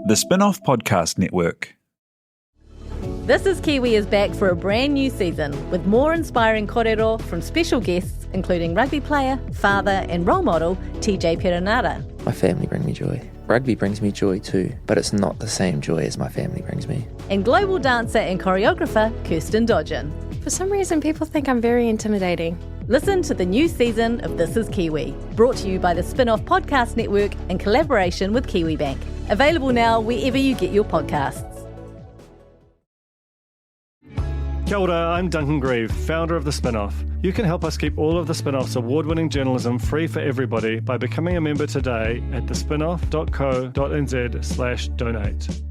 The Spin-off Podcast Network. This is Kiwi is back for a brand new season with more inspiring kōrero from special guests including rugby player, father and role model TJ Perenara. My family bring me joy. Rugby brings me joy too, but it's not the same joy as my family brings me. And global dancer and choreographer Kirsten Dodgen. For some reason, people think I'm very intimidating. Listen to the new season of This is Kiwi, brought to you by the Spin-off Podcast Network in collaboration with KiwiBank. Available now wherever you get your podcasts. Kia ora, I'm Duncan Grieve, founder of The Spin-off. You can help us keep all of The Spin-off's award-winning journalism free for everybody by becoming a member today at thespinoff.co.nz/donate.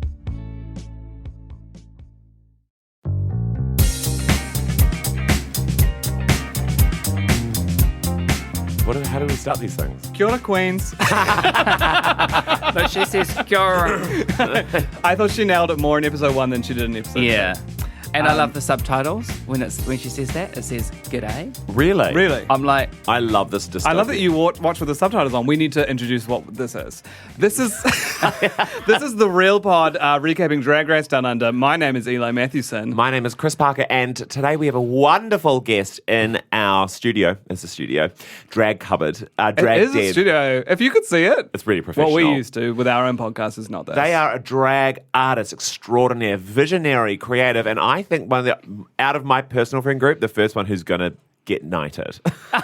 How do we start these things? Kia ora, Queens. But she says kia ora. I thought she nailed it more in episode 1 than she did in episode 2. Yeah. And I love the subtitles. When she says that, it says g'day. Really? Really? I'm like, I love this dystopia. I love that you watch with the subtitles on. We need to introduce what this is. This is this is the Real Pod recapping Drag Race Down Under. My name is Eli Matthewson. My name is Chris Parker, and today we have a wonderful guest in our studio. It's a studio. Drag cupboard. Drag It is Dead. a studio. If you could see it. It's really professional. What we used to with our own podcast is not this. They are a drag artist extraordinaire, visionary, creative, and I think out of my personal friend group, the first one who's going to get knighted. I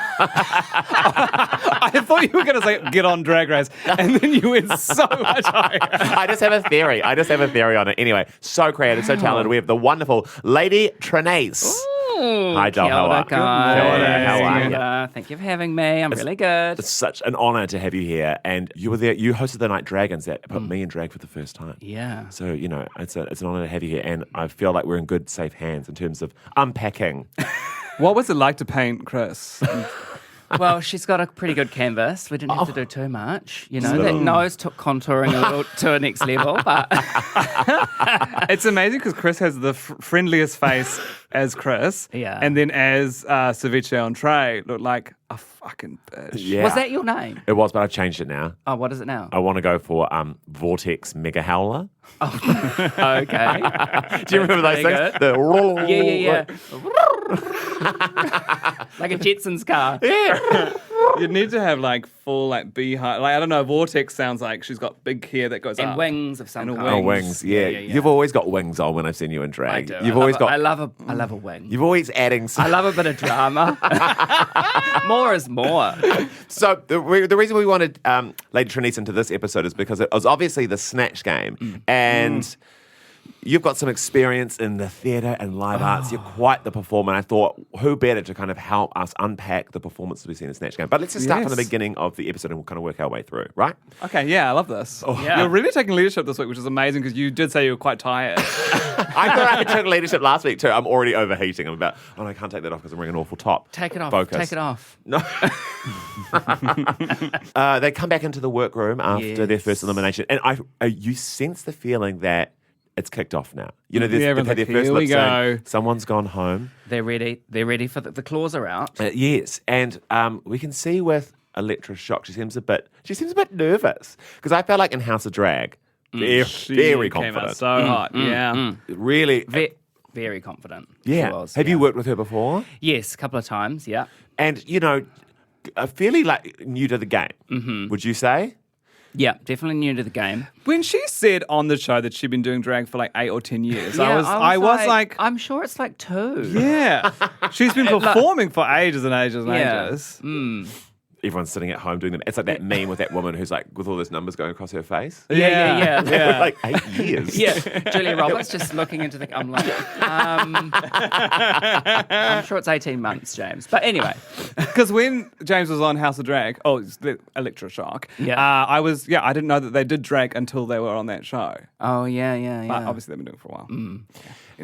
thought you were going to say get on Drag Race, and then you went so much higher. I just have a theory. On it. Anyway, so creative, so talented. We have the wonderful Lady Trenyce. Hi, Doll. kia How ora, are guys. Kia ora, how are you? Thank you for having me. I'm really good. It's such an honour to have you here. And you were there. You hosted the Night Dragons that put me in drag for the first time. Yeah. So, it's an honour to have you here. And I feel like we're in good, safe hands in terms of unpacking. What was it like to paint Chris? Well, she's got a pretty good canvas. We didn't have to do too much. That nose took contouring a little to a next level, but It's amazing because Chris has the friendliest face as Chris. Yeah. And then as ceviche entree, looked like a fucking bitch. Yeah. was that your name? It was, but I've changed it now. Oh, what is it now? I want to go for Vortex Mega Howler. Okay. Do you remember those That's things? Yeah. Like a Jetsons car. Yeah. You'd need to have like full like beehive. Like I don't know. Vortex sounds like she's got big hair that goes And up. wings of some And kind. Oh, wings. Yeah. You've always got wings on when I've seen you in drag. I do. You've always got. I love a wing. You're always adding. I love a bit of drama. More is more. So the reason we wanted Lady Trenyce into this episode is because it was obviously the Snatch game, and you've got some experience in the theatre and live arts. You're quite the performer. And I thought, who better to kind of help us unpack the performances we've seen in the Snatch game? But let's just start from the beginning of the episode and we'll kind of work our way through, right? Okay, yeah, I love this. Yeah. You're really taking leadership this week, which is amazing because you did say you were quite tired. I thought I took leadership last week too. I'm already overheating. I'm about, I can't take that off because I'm wearing an awful top. Take it off. Focus. Take it off. No. They come back into the workroom after their first elimination, and you sense the feeling that it's kicked off now. Everyone's like, their here first we lip go. sync. Someone's gone home. They're ready. They're ready for the claws are out. Yes, and we can see with Electra Shock, she seems a bit nervous because I felt like in House of Drag, very Came confident. out so hot. Yeah. Really, Very confident. yeah. She was, Have you worked with her before? Yes, a couple of times. Yeah. And fairly like new to the game. Would you say? Yeah, definitely new to the game. When she said on the show that she'd been doing drag for like 8 or 10 years, Yeah, I was like, I'm sure it's like 2. yeah. She's been performing for ages and ages and Yeah. ages. Everyone's sitting at home doing them. It's like that meme with that woman who's like with all those numbers going across her face. Yeah. Like 8 years. Yeah, Julia Roberts just looking into the. I'm like, I'm sure it's 18 months, James. But anyway, Because when James was on House of Drag, it's the Electra Shock. Yeah. I didn't know that they did drag until they were on that show. oh yeah. But obviously they've been doing it for a while.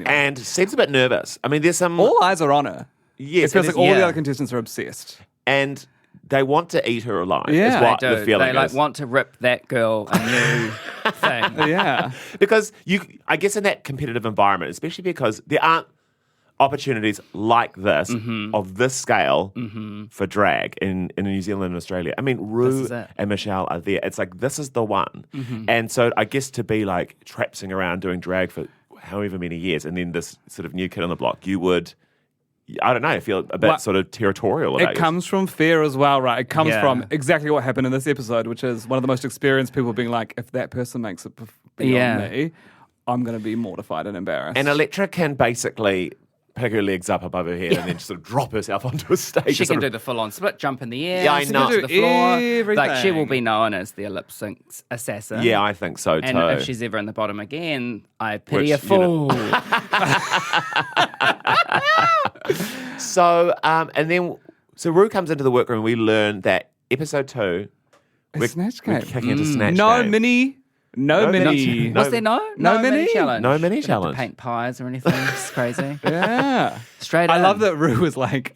And seems a bit nervous. I mean, there's some. All eyes are on her. Yes, It feels it like is- all the yeah. other contestants are obsessed. and they want to eat her alive. Yeah. is what They do. the feeling They like is. want to rip that girl a new thing. Yeah. Because I guess in that competitive environment, especially because there aren't opportunities like this, Mm-hmm. of this scale, for drag in New Zealand and Australia. I mean, Rue is it. and Michelle are there. It's like, this is the one. And so I guess to be like trapsing around doing drag for however many years, and then this sort of new kid on the block, you would, I don't know, feel a bit Well, sort of territorial about It comes from fear as well, right? It comes Yeah. from exactly what happened in this episode, which is one of the most experienced people being like, if that person makes it beyond Yeah. me, I'm going to be mortified and embarrassed. And Electra can basically pick her legs up above her head and then just sort of drop herself onto a stage. She sort can of- do the full-on split jump in the air. Yeah, I she know. can do the floor. Everything. Like, she will be known as the lip sync assassin. Yeah, I think so too. And if she's ever in the bottom again, I pity Which, a fool. So, and then, so Rue comes into the workroom. We learn that episode 2, we're Snatch we're game. kicking into Snatch no game. mini. No No mini. mini. Was there no mini? challenge? No mini Didn't have to challenge. paint pies or anything. It's crazy. Yeah. Straight I in. love that Rue was like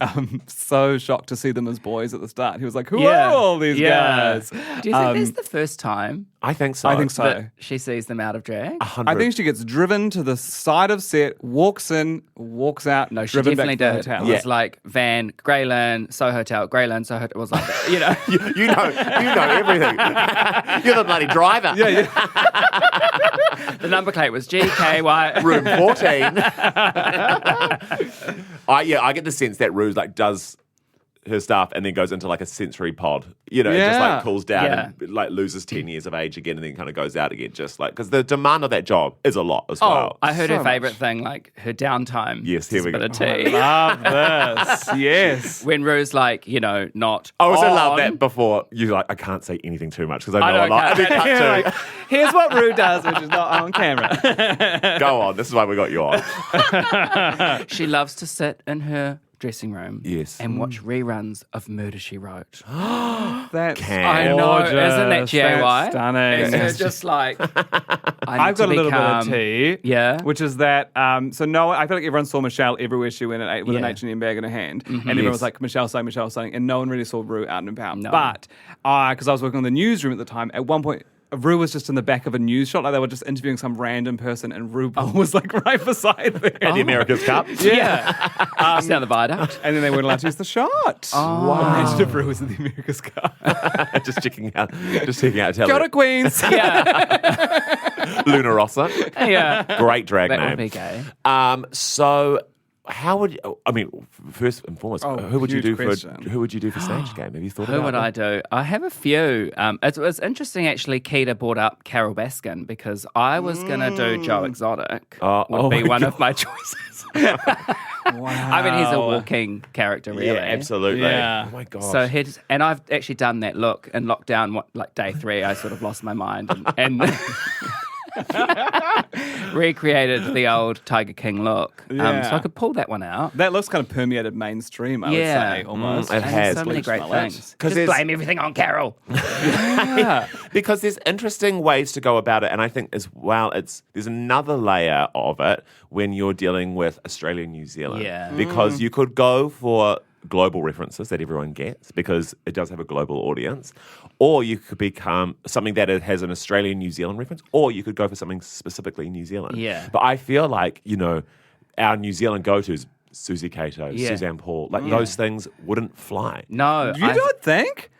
so shocked to see them as boys at the start. He was like, who Yeah. are all these Yeah. guys? Do you think this is the first time I think so. I think so. that she sees them out of drag? 100. I think she gets driven to the side of set, walks in, walks out, No, she driven definitely back to did. the hotel. It was like Van, Greyland, Soho Hotel, Greyland, Soho Hotel. It was like, you know. you know everything. You're the bloody driver. Yeah. The number plate was GKY. Room 14. I get the sense that Rue like does her stuff and then goes into like a sensory pod, and just Yeah. like cools down Yeah. and like loses 10 years of age again and then kind of goes out again, just like, because the demand of that job is a lot as Oh, well. I heard So her favourite much. thing, like her downtime. Yes, here we Bit go. of tea. Love this. Yes. When Rue's like, not I also on. love that before you're like, I can't say anything too much because I I know a don't lot. And then care. cut Yeah, to, like, here's what Rue does, which is not on camera. go on, this is why we got you on. She loves to sit in her dressing room Yes. and watch reruns of Murder, She Wrote. That's I know, isn't that gorgeous. GAY? That's stunning. And you're just like, I've got a little bit of tea. Yeah. Which is that, so no, I feel like everyone saw Michelle everywhere she went with an Yeah. H&M bag in her hand. And everyone was like, Michelle's saying, and no one really saw Rue out and about. No. But, because I was working on the newsroom at the time, at one point, Rue was just in the back of a news shot, like they were just interviewing some random person, and Rue was like right beside them. At the America's Cup. Yeah. Just down the viaduct. And then they weren't allowed to use the shot. Oh. Wow. Imagine if Rue was in the America's Cup. just checking out Kia ora, Queens. Yeah. Luna Rossa. Yeah. Great drag That name. would be gay. So how would you, I mean, first and foremost, who would you huge do question. for Snatch Game? Have you thought Who about would that? I do? I have a few. It was interesting, actually. Keita brought up Carol Baskin because I was going to do Joe Exotic. Would be my one God. of my choices. Wow. I mean, he's a walking character, really. Yeah, absolutely. Yeah. Oh my gosh. So and I've actually done that look in lockdown. Like day 3, I sort of lost my mind and recreated the old Tiger King look. Yeah. So I could pull that one out. That looks kind of permeated mainstream, I would say, almost. it And has. so many Bleach great palette. things. 'Cause Just there's- blame everything on Carol. because there's interesting ways to go about it, and I think as well, there's another layer of it when you're dealing with Australia and New Zealand. Yeah. Because you could go for global references that everyone gets because it does have a global audience, or you could become something that it has an Australian New Zealand reference, or you could go for something specifically New Zealand. Yeah. But I feel like our New Zealand go-tos, Susie Cato, Yeah. Suzanne Paul, like those things wouldn't fly. No. You don't think?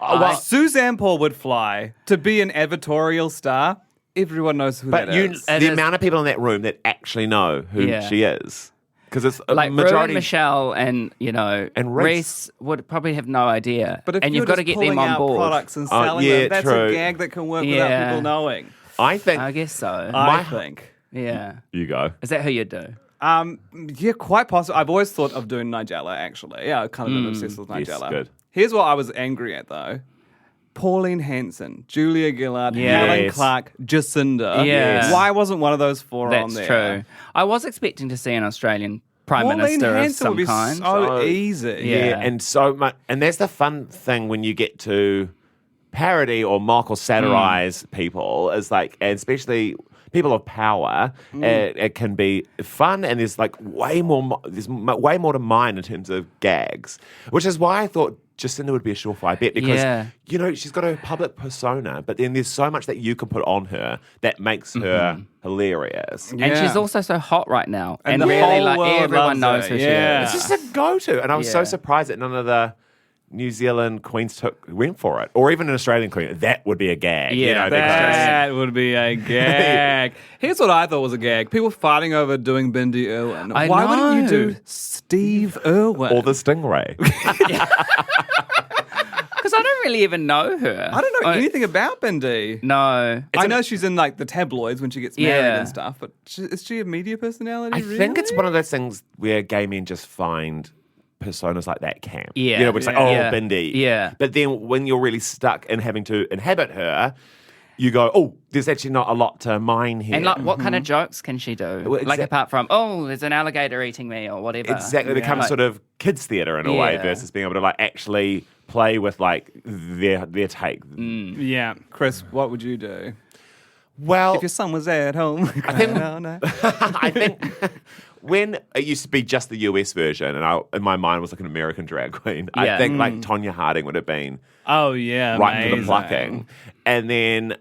Suzanne Paul would fly to be an advertorial star. Everyone knows who But that is. It the is- amount of people in that room that actually know who Yeah. she is, because it's a like Rue and majority. Michelle and And Reese would probably have no idea. But if and you're you've got to just get pulling them on out board. products and selling yeah, them, that's true. a gag that can work without Yeah. people knowing. I think I guess so. I think. Yeah. you go. Is that who you'd do? Yeah, quite possible. I've always thought of doing Nigella, actually. Yeah, I've kind of been obsessed with Yes, Nigella. good. Here's what I was angry at, though. Pauline Hanson, Julia Gillard, Yes. Helen Clark, Jacinda. Yes. Why wasn't one of those four on That's there? true. I was expecting to see an Australian Prime Pauline Minister of Hanson some would be kind. so easy. Yeah. And so much, and that's the fun thing when you get to parody or mock or satirize people, is like, and especially people of power, it can be fun, and there's like way more to mine in terms of gags, which is why I thought Jacinda would be a surefire bet because, she's got a public persona, but then there's so much that you can put on her that makes her hilarious. And she's also so hot right now. And And the really, whole world everyone loves knows her. who Yeah. she It's is. just a go-to. And I was so surprised that none of the New Zealand queens went for it. Or even an Australian queen. That would be a gag. Yeah, That would be a gag. Here's what I thought was a gag. People fighting over doing Bindi Irwin. I Why wouldn't you know. do Steve Irwin? Or the Stingray. Because I don't really even know her. I don't know anything about Bindi. No. I know she's in like the tabloids when she gets married Yeah. and stuff, but is she a media personality? I think it's one of those things where gay men just find personas like that camp. Yeah. You know, it's like, Bindi. Yeah. But then when you're really stuck in having to inhabit her, you go, oh, there's actually not a lot to mine here. And like, what kind of jokes can she do? Well, Like apart from, there's an alligator eating me or whatever. Exactly. It becomes sort of kids' theatre in a way versus being able to like actually play with like their take. Yeah. Chris, what would you do? Well, If your son was there at home. I think- no. I think when it used to be just the US version, and in my mind was like an American drag queen, I Yeah. think like Tonya Harding would have been Oh, yeah. right into the amazing. plucking. And then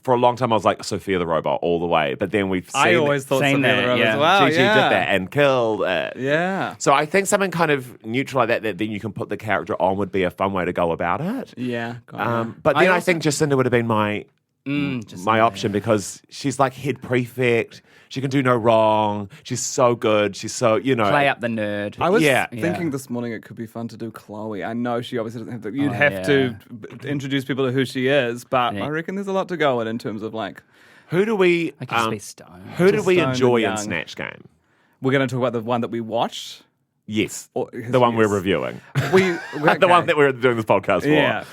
for a long time I was like Sophia the Robot all the way. But then we've seen I always thought Seen Sophia that, the Robot yeah. as well. Gigi did that and killed it. Yeah. So I think something kind of neutral like that then you can put the character on would be a fun way to go about it. Yeah. But then I also- think Jacinda would have been my Jacinda, option because she's like head prefect. She can do no wrong. She's so good. She's so, Play up the nerd. I was Yeah. thinking this morning it could be fun to do Chloe. I know she obviously doesn't have to. You'd have to introduce people to who she is, but I reckon there's a lot to go in terms of like. Who do we I guess be stoned. who did we Stone enjoy and in young. Snatch Game? We're going to talk about the one that we watched. Yes. Or- The one we're reviewing. The The one that we're doing this podcast for. Yeah.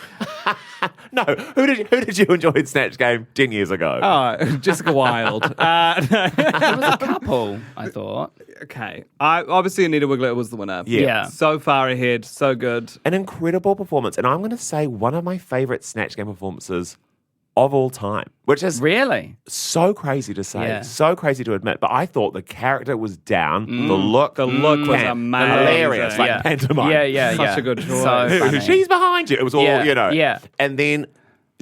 No, who did you enjoy in Snatch Game 10 years ago? Oh, Jessica Wilde. It was a couple, I thought. Okay. Obviously, Anita Wigler was the winner. Yeah. So far ahead. So good. An incredible performance. And I'm going to say one of my favourite Snatch Game performances of all time, which is Really? so crazy to say, Yeah. so crazy to admit. But I thought the character was down, the look was camp, amazing. hilarious, like Yeah. pantomime. Yeah. Such a good choice. So funny. She's behind you. It was all, Yeah, you know. yeah. And then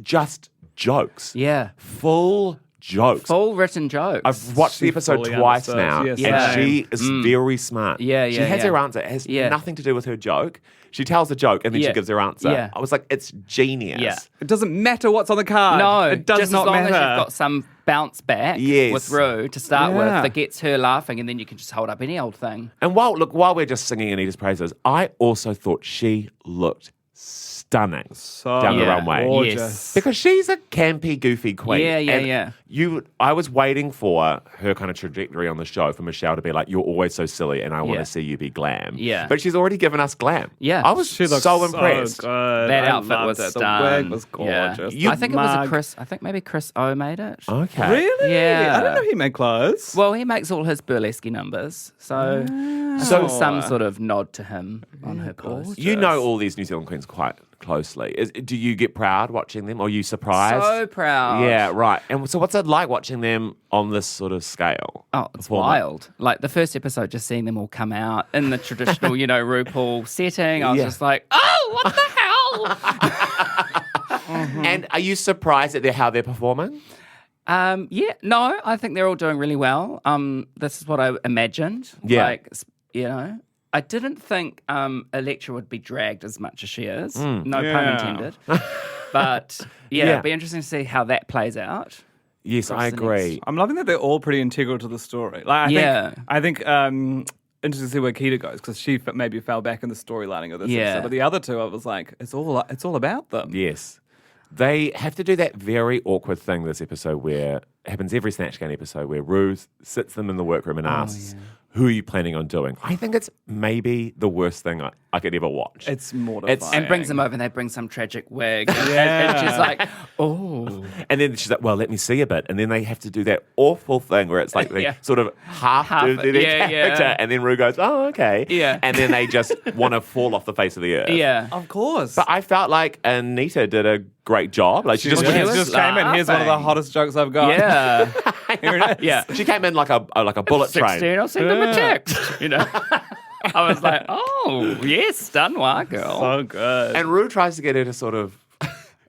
just jokes. Yeah. Full jokes. Full written jokes. I've watched the She episode fully twice understood. now, Yes, and same. she is very smart. Yeah, She yeah, has yeah. her answer. It has Yeah. nothing to do with her joke. She tells a joke, and then she Yeah. gives her answer. Yeah. I was like, it's genius. Yeah. It doesn't matter what's on the card. No, It does just not as long matter. as you've got some bounce back Yes. with Rue to start with Yeah. that gets her laughing, and then you can just hold up any old thing. And while we're just singing Anita's praises, I also thought she looked stunning down the Yeah. runway. Gorgeous. Yes. Because she's a campy, goofy queen. Yeah, yeah, And yeah. I was waiting for her kind of trajectory on the show for Michelle to be like, you're always so silly and I want Yeah. to see you be glam. Yeah. But she's already given us glam. Yeah. I was She looked so impressed. good. That I outfit loved was it. stunning. The wig was Yeah. gorgeous. I think it was Mug. I think maybe Chris O made it. Okay. Really? Yeah. I didn't know he made clothes. Well, he makes all his burlesque numbers, so So- some sort of nod to him on her clothes. You know all these New Zealand queens quite closely. Do you get proud watching them? Or are you surprised? So proud. Yeah, right. And so what's it like watching them on this sort of scale? Oh, it's Performance? wild. Like the first episode, just seeing them all come out in the traditional, RuPaul setting, I was Yeah. just like, oh, what the hell? And are you surprised at how they're performing? Yeah, no, I think they're all doing really well. This is what I imagined. Yeah. Like, I didn't think Electra would be dragged as much as she is. No pun Yeah. intended. But Yeah. it'd be interesting to see how that plays out. Yes, I the agree. next- I'm loving that they're all pretty integral to the story. Like, I think interesting to see where Keita goes because she maybe fell back in the storylining of this Yeah. episode. But the other two, I was like, it's all about them. Yes. They have to do that very awkward thing this episode where it happens every Snatch Game episode where Rue sits them in the workroom and asks, who are you planning on doing? I think it's maybe the worst thing I could ever watch. It's mortifying. And brings them over and they bring some tragic wig. And she's like, oh. And then she's like, well, let me see a bit. And then they have to do that awful thing where it's like they Yeah. sort of half do their yeah, character. yeah. And then Rue goes, oh, okay. Yeah. And then they just want to fall off the face of the earth. Yeah. Of course. But I felt like Anita did a great job. Like she just was- just came in. Here's one of the laughing. hottest jokes I've got. Yeah. Here it is. Yeah. She came in like a bullet train. 16, I'll send them a text. I was like, oh, yes, done well, girl. So good. And Rue tries to get her to sort of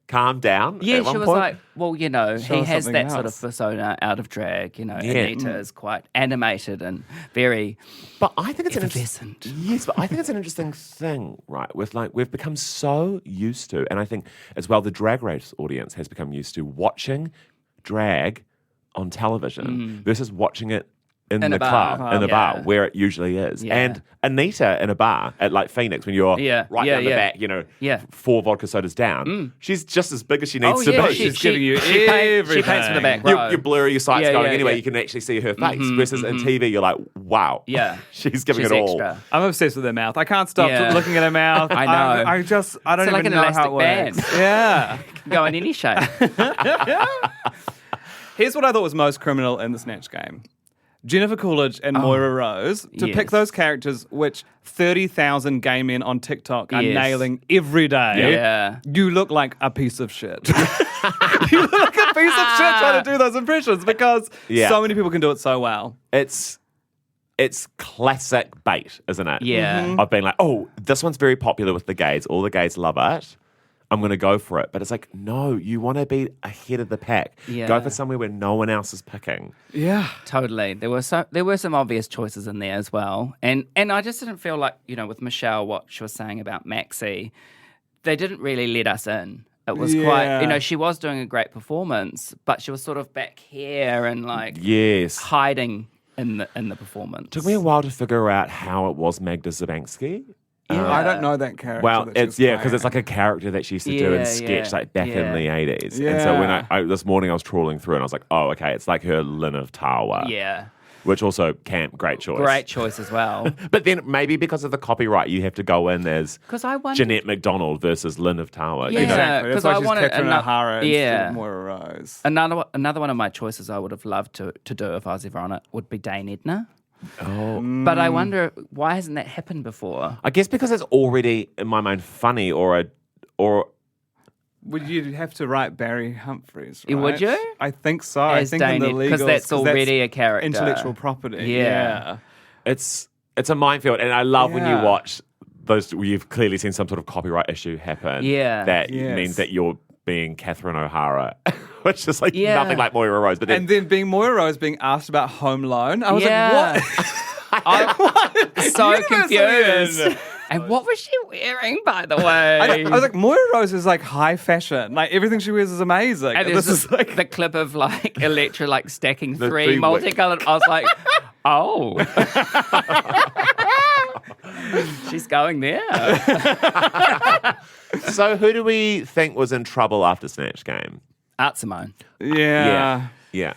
calm down. Yeah, at one she was point. like, well, you know, Show he us has something that sort of else. persona out of drag, you know. Yeah. Anita is quite animated and very But I think it's effervescent. Yes, but I think it's an interesting thing, right? With like we've become so used to, and I think as well the Drag Race audience has become used to watching drag on television versus watching it in In the a bar. club, in the Yeah. bar, where it usually is. Yeah. And Anita in a bar at like Phoenix, when you're Yeah. right Yeah, down the yeah. back, you know, Yeah. 4 vodka sodas down, she's just as big as she needs Oh, to yeah, be. she's giving you she paints from the everything. back row. You blur your sights Yeah, going yeah, anyway, yeah. you can actually see her face. Versus in TV, you're like, wow. Yeah. she's giving She's it all. extra. I'm obsessed with her mouth. I can't stop Yeah. looking at her mouth. I know. I don't It's like even an know how it elastic works. band. Yeah. Go in any shape. Here's what I thought was most criminal in the Snatch game. Jennifer Coolidge and Moira Rose to pick yes. those characters which 30,000 gay men on TikTok are Yes. nailing every day. Yeah. You look like a piece of shit. You look like a piece of shit trying to do those impressions because Yeah. so many people can do it so well. It's classic bait, isn't it? Yeah. I've been like, oh, this one's very popular with the gays. All the gays love it. I'm going to go for it. But it's like, no, you want to be ahead of the pack. Yeah. Go for somewhere where no one else is picking. Yeah. Totally. There were some obvious choices in there as well. And I just didn't feel like, you know, with Michelle, what she was saying about Maxi, they didn't really let us in. It was quite, you know, she was doing a great performance, but she was sort of back here and like Yes. hiding in the performance. Took me a while to figure out how it was Magda Zabansky. I don't know that character. Well, that she it's was because it's playing. like a character that she used to do Yeah, in sketch yeah, like back in the 80s. And so when Yeah. I this morning I was trawling through and I was like, oh, okay, it's like her Lynn of Tawa. Yeah. Which also great choice. Great choice as well. But then maybe because of the copyright, you have to go in as 'Cause I wonder- Jeanette MacDonald versus Lynn of Tower. Yeah. You know? Exactly. That's 'cause why I she's wanted Catherine ano- O'Hara instead yeah. of Moira Rose. Another one of my choices I would have loved to do if I was ever on it would be Dane Edna. Oh. But I wonder, why hasn't that happened before? I guess because it's already, in my mind, funny or Would you have to write Barry Humphries? Right? Would you? I think so. As I think in the Dane, legal 'cause that's already a character. intellectual property. Yeah. it's a minefield. And I love when you Yeah. watch those, you've clearly seen some sort of copyright issue happen. Yeah. That Yes. means that you're being Catherine O'Hara, which is like Yeah. nothing like Moira Rose. But then, And then being Moira Rose being asked about Home Loan, I was Yeah. like, what? I'm so universe are we confused. in? And what was she wearing, by the I way? was like, Moira Rose is like high fashion. Like everything she wears is amazing. and this there's is like, the clip of like Electra like stacking The three three multicolored. I was like, oh. She's going there. so who do we think was in trouble after Snatch Game? Art Simone. yeah. Yeah.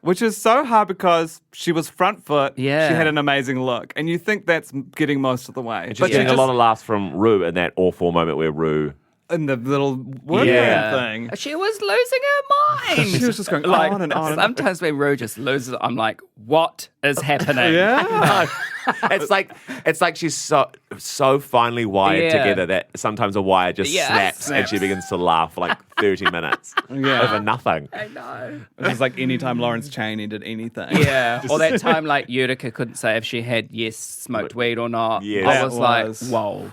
Which is so hard because she was front foot. Yeah. She had an amazing look. And you think that's getting most of the way. But getting a lot of laughs from Rue in that awful moment where Rue. in the little work Yeah. thing. She was losing her mind. She was just going like, on and on. And sometimes when Rue just loses it, I'm like, what is happening? yeah. It's like she's so finely wired Yeah. together that sometimes a wire just Yeah. snaps and she begins to laugh for like 30 minutes Yeah. over nothing. I know. It was like anytime Lawrence Chaney did anything. Yeah. Or that time like Utica couldn't say if she had smoked weed or not. Yes. I That was like, was- whoa.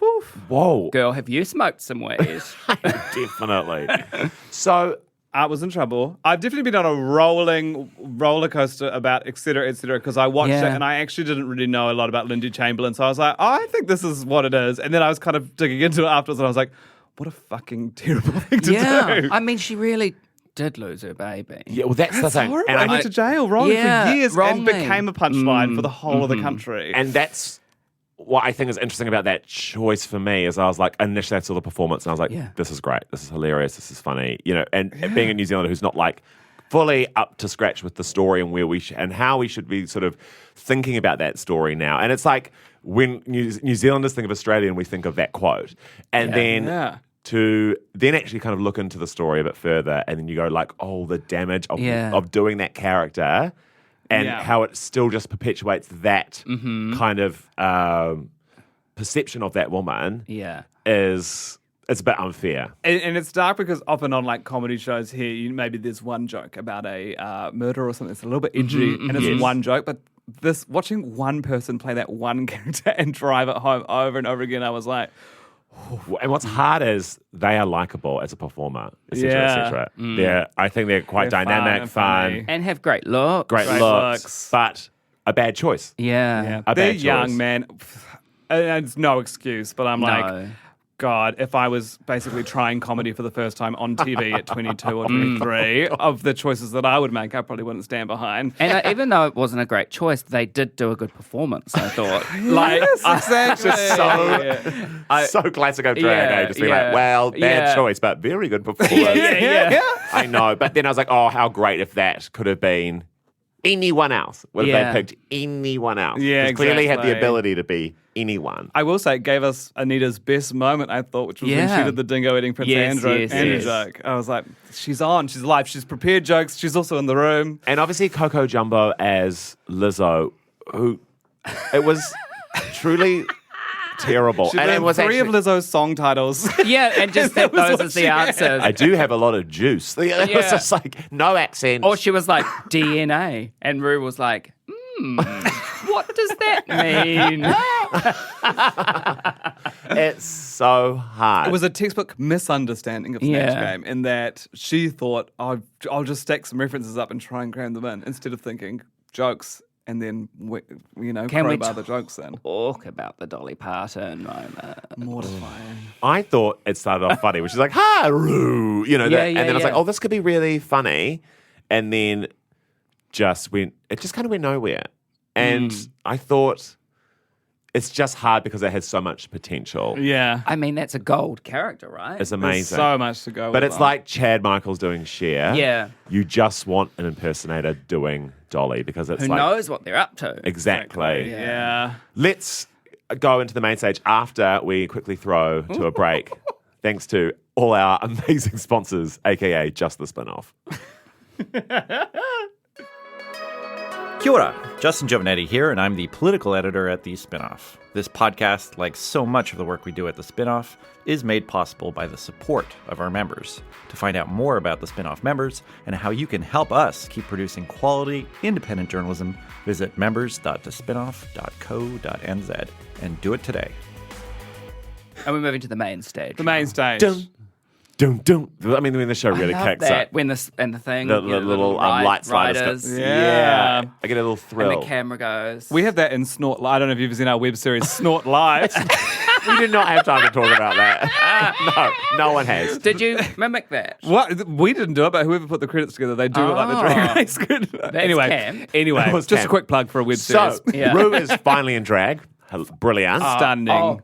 Whoa. Girl, have you smoked some weed? Definitely. So Art was in trouble. I've definitely been on a rolling roller coaster about et cetera, because I watched Yeah. it and I actually didn't really know a lot about Lindy Chamberlain. So I was like, oh, I think this is what it is. And then I was kind of digging into it afterwards and I was like, what a fucking terrible thing to do. I mean, she really did lose her baby. yeah, well that's the That's thing. horrible. And I went to jail wrongly Yeah, for years wrongly. and became a punchline for the whole of the country. And that's what I think is interesting about that choice for me is I was like, initially I saw the performance and I was like, Yeah. this is great. This is hilarious. This is funny. You know, and being a New Zealander who's not like fully up to scratch with the story and where we and how we should be sort of thinking about that story now. And it's like when New Zealanders think of Australia and we think of that quote. And then Yeah. to then actually kind of look into the story a bit further and then you go like, oh, the damage of doing that character and Yeah. how it still just perpetuates that kind of perception of that woman Yeah. is it's a bit unfair. And it's dark because often on like comedy shows here, maybe there's one joke about a murder or something that's a little bit edgy, and it's one joke, but watching one person play that one character and drive it home over and over again, I was like, And what's hard is they are likable as a performer, etc., Yeah. etc. I think they're quite They're dynamic, funny. And have great looks. great Great looks, looks. but a bad choice. Yeah. A They're bad young, choice. man. And it's no excuse, but I'm like, No. God, if I was basically trying comedy for the first time on TV at 22 or 23, of the choices that I would make, I probably wouldn't stand behind. And even though it wasn't a great choice, they did do a good performance, I thought. Like, exactly. So classic of drag, Yeah, just be yeah, like, well, bad yeah. choice, but very good performance. yeah. I know, but then I was like, oh, how great if that could have been anyone else. What if Yeah. they picked anyone else? Yeah, 'Cause clearly had the exactly. ability to be anyone. I will say, it gave us Anita's best moment, I thought, which was when she Yeah. did the dingo eating Prince Yes, Andrew yes, Andrew yes. joke. I was like, she's on, she's alive, she's prepared jokes, she's also in the room. And obviously Coco Jumbo as Lizzo, who it was truly terrible. She And it learned was 3 of actually, Lizzo's song titles. Yeah, and just That had was those what as she the had. answers. I do have a lot of juice. It was Yeah. just like no accent. Or she was like, DNA. And Rue was like, what does that mean? It's so hard. It was a textbook misunderstanding of Snatch Yeah. Game in that she thought, oh, I'll just stack some references up and try and cram them in, instead of thinking jokes and then, Can we crowbar the jokes in. Talk about the Dolly Parton moment. Mortifying. I thought it started off funny, which is like, ha, roo, Yeah, and then I was like, yeah. oh, this could be really funny. And then it just kind of went nowhere. And I thought it's just hard because it has so much potential. Yeah. I mean, that's a gold character, right? It's There's amazing. so much to go But with it's on. like Chad Michaels doing Cher. Yeah. You just want an impersonator doing Dolly because it's Who like... knows what they're up to? Exactly. Yeah. Let's go into the main stage after we quickly throw to a break. Thanks to all our amazing sponsors, aka Just the Spinoff. Kia ora, Justin Giovanetti here, and I'm the political editor at The Spinoff. This podcast, like so much of the work we do at The Spinoff, is made possible by the support of our members. To find out more about The Spinoff members and how you can help us keep producing quality, independent journalism, visit members.thespinoff.co.nz and do it today. And we're moving to the main stage. The main stage. Dun, dun. I mean, when the show really I love kicks that. up. When the thing, The little light sliders. riders, Yeah. I get a little and thrill. the camera goes. We have that in Snort Live. I don't know if you've seen our web series, Snort Live. We did not have time to talk about that. No one has. Did you mimic that? What? We didn't do it, but whoever put the credits together, they do look like the Drag Race credits. Anyway, camp. anyway, was just camp. a quick plug for a web series. So, Yeah. Rue is finally in drag. Brilliant. Stunning. Oh,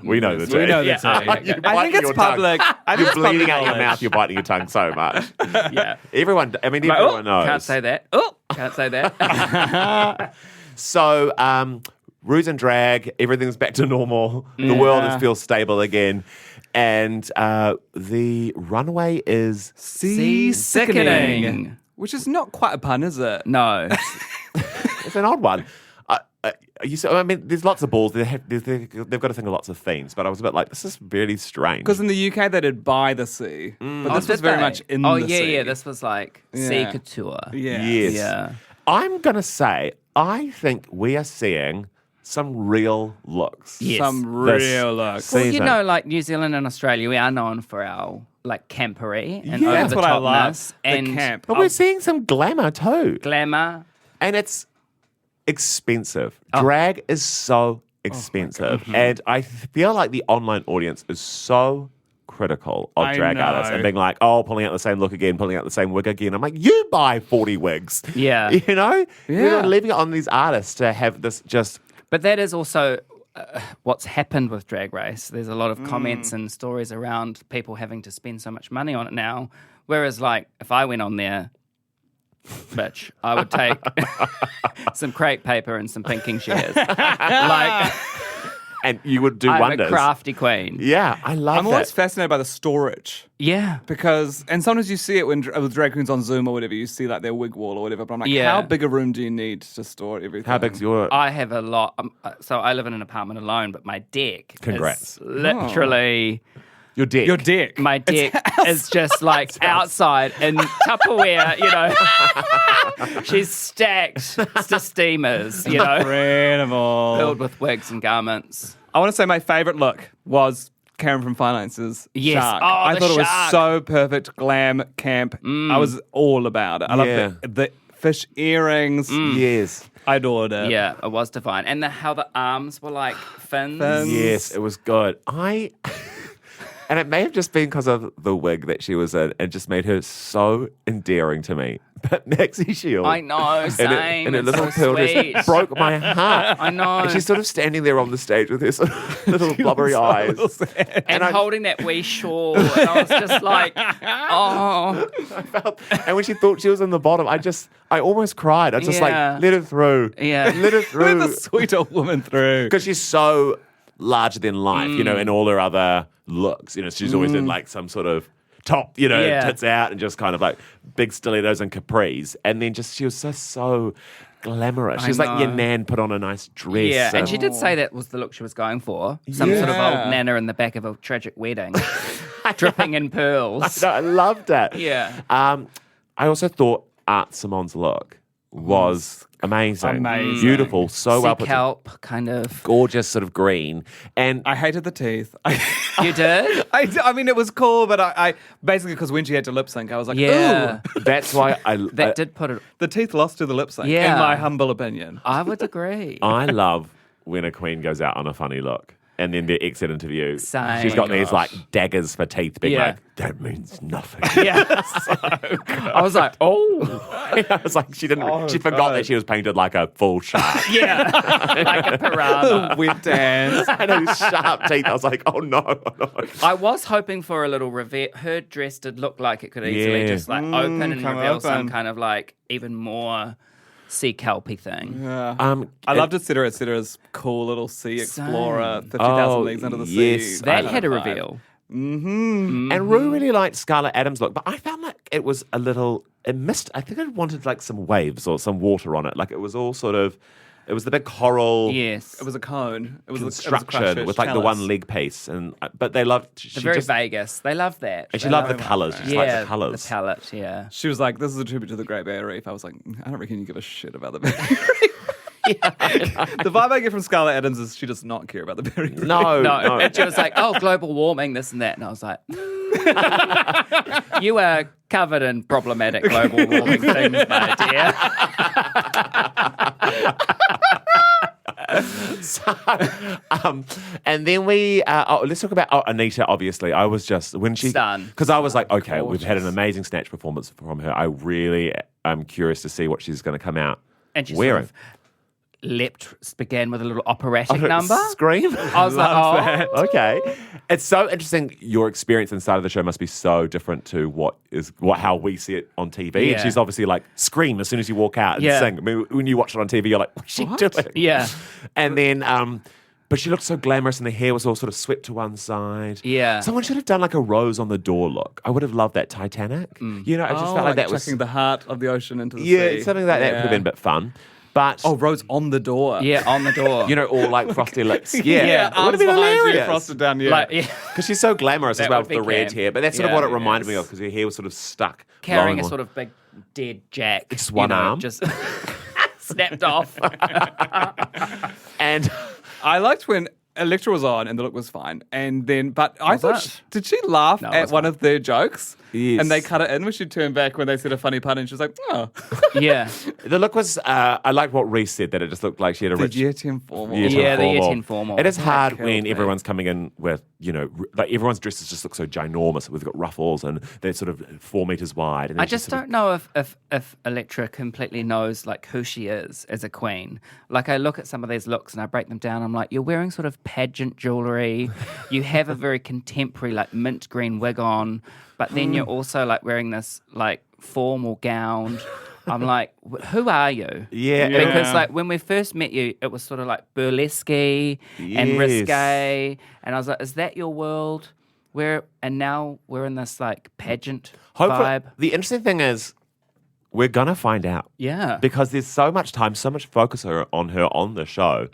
we know the tea. We know the tea. You're I think biting it's your tongue. public. I think You're it's public bleeding out your knowledge. mouth. You're biting your tongue so much. Yeah. Everyone Like, knows. Can't say that. Oh, can't say that. So, Rue's in drag. Everything's back to normal. The world feels stable again. And the runway is... Sickening. Which is not quite a pun, is it? No. It's an odd one. I mean, there's lots of balls. They've got to think of lots of themes. But I was a bit like, this is really strange. Because in the UK they did by the sea, but this Did was very they? much in Oh, the yeah, sea. yeah. This was like sea Yeah. couture. Yeah. Yes. Yeah. I'm going to say, I think we are seeing some real looks. Yes. Some This real looks. Well, you season. know, like New Zealand and Australia, we are known for our like campery and Yeah. over That's the what I love. topness The and camp. But we're seeing some glamour too. glamour. And it's expensive. Drag is so expensive. And I feel like the online audience is so critical of I drag know. artists and being like, oh, pulling out the same look again, pulling out the same wig again. I'm like, you buy 40 wigs. Yeah. You know? Yeah. You're leaving it on these artists to have this just... But that is also what's happened with Drag Race. There's a lot of comments and stories around people having to spend so much money on it now. Whereas, like, if I went on there, bitch, I would take some crepe paper and some pinking shears. Like, And you would do I'm wonders. a crafty queen. Yeah, I love I'm that. always fascinated by the storage. Yeah. Because, and sometimes you see it when with drag queens on Zoom or whatever, you see like their wig wall or whatever. But I'm like, Yeah. how big a room do you need to store everything? How big's your... I have a lot. So I live in an apartment alone, but my deck Congrats. is literally Your deck. Your deck. My deck is just like outside in Tupperware, She's stacked to steamers, Incredible. filled with wigs and garments. I want to say my favourite look was Karen from Finance's Yes. shark. Oh, I the thought it was shark. so perfect, glam, camp. I was all about it. I love the fish earrings. Yes. I adored it. Yeah, it was divine. And how the arms were like fins. Yes, it was good. And it may have just been because of the wig that she was in. It just made her so endearing to me. But Maxie Shield. I know, same. And her It's little so pill sweet. just broke my heart. I know. And she's sort of standing there on the stage with her sort of little blubbery eyes. And holding that wee shawl. And I was just like, oh. And when she thought she was in the bottom, I almost cried. I was just Yeah. like, let her through. Yeah. Let her through. Let the sweet old woman through. Because she's so larger than life, in all her other looks. She's always in like some sort of top, Yeah. tits out and just kind of like big stilettos and capris. And then she was so glamorous. I She's like your know. nan put on a nice dress. Yeah, and she did say that was the look she was going for. Some sort of old nana in the back of a tragic wedding, dripping in pearls. I loved it. Yeah. I also thought Art Simon's look was amazing. Amazing. Beautiful. So well Sea put. kelp, kind of. Gorgeous sort of green. And I hated the teeth. You did? I mean, it was cool, but I basically, because when she had to lip sync, I was like, Yeah. ooh. that's why That did put it. The teeth lost to the lip sync, Yeah. in my humble opinion. I would agree. I love when a queen goes out on a funny look. And then the exit interview, Same. she's got Oh, these like daggers for teeth, being Yeah. like, that means nothing. Yeah. I was like, oh. I was like, she forgot that she was painted like a full shark. Yeah. Like a piranha. With dance. And those sharp teeth. I was like, oh no. I was hoping for a little reveal. Her dress did look like it could easily Yeah. just like open and come reveal some open. kind of like even more sea kelpy thing. I loved it. As cool little sea explorer, 50,000 Oh, leagues under the yes. sea. That I had a love that. reveal. And Rue really liked Scarlett Adams' look, but I found like it was a little, it missed, I think I wanted like some waves or some water on it. Like it was all sort of, it was the big coral Yes. It was a cone. It was construction with like the one leg piece. But they loved, They're very Vegas. They love that. and she They loved the love it. colours. She just Yeah, liked the colours. the palette, yeah. She was like, this is a tribute to the Great Barrier Reef. I was like, I don't reckon you give a shit about the Barrier Reef. The vibe I get from Scarlett Adams is she does not care about the Barrier Reef. No, No, no. and she was like, oh, global warming, this and that. And I was like, you are covered in problematic global warming things, my dear. And then let's talk about Anita. Obviously, I was just when she Stunned. because I was like, okay, we've had an amazing Snatch performance from her. I really am curious to see what she's going to come out And she wearing. sort of began with a little operatic number. Scream. I was like, oh. Okay, it's so interesting. Your experience inside of the show must be so different to how we see it on TV. Yeah. And she's obviously like scream as soon as you walk out and Yeah. sing. I mean, when you watch it on TV, you're like, what's she doing? Yeah. And then, but she looked so glamorous, and the hair was all sort of swept to one side. Yeah. Someone should have done like a rose on the door look. I would have loved that Titanic. You know, I just felt like that was chucking the heart of the ocean into the yeah, sea. something like that would have been a bit fun. But Oh, rose on the door. Yeah, on the door. you know, all like frosty lips. Yeah, Yeah, it would have arms been behind you, hilarious. frosted down. Yeah. Like, yeah. Because she's so glamorous as That well would with the be red camp. hair. But that's sort of Yeah, what it reminded me yes. of because her hair was sort of stuck. Carrying blowing a on. sort of big dead jack. Just one arm. Just snapped off. And I liked when Electra was on and the look was fine. And then, but I Was thought, it? did she laugh No, it at was one fine. of their jokes? Yes. And they cut it in when she turned back when they said a funny pun and she was like, oh. Yeah. the look was, I like what Reese said, that it just looked like she had a The rich Yet Informal. Yeah, the Yet Informal. It is hard killed when me. everyone's coming in with, you know, like everyone's dresses just look so ginormous. We've got ruffles and they're sort of 4 meters wide. And then I she's just sort don't know if Electra completely knows like who she is as a queen. Like I look at some of these looks and I break them down. I'm like, you're wearing sort of pageant jewelry. You have a very contemporary like mint green wig on, but then you're also like wearing this like formal gown. I'm like, who are you? Yeah. Because like when we first met you, it was sort of like burlesque and Yes. risque, and I was like, is that your world? And now we're in this like pageant Hopefully, vibe. the interesting thing is, we're gonna find out. Yeah. Because there's so much time, so much focus on her on the show.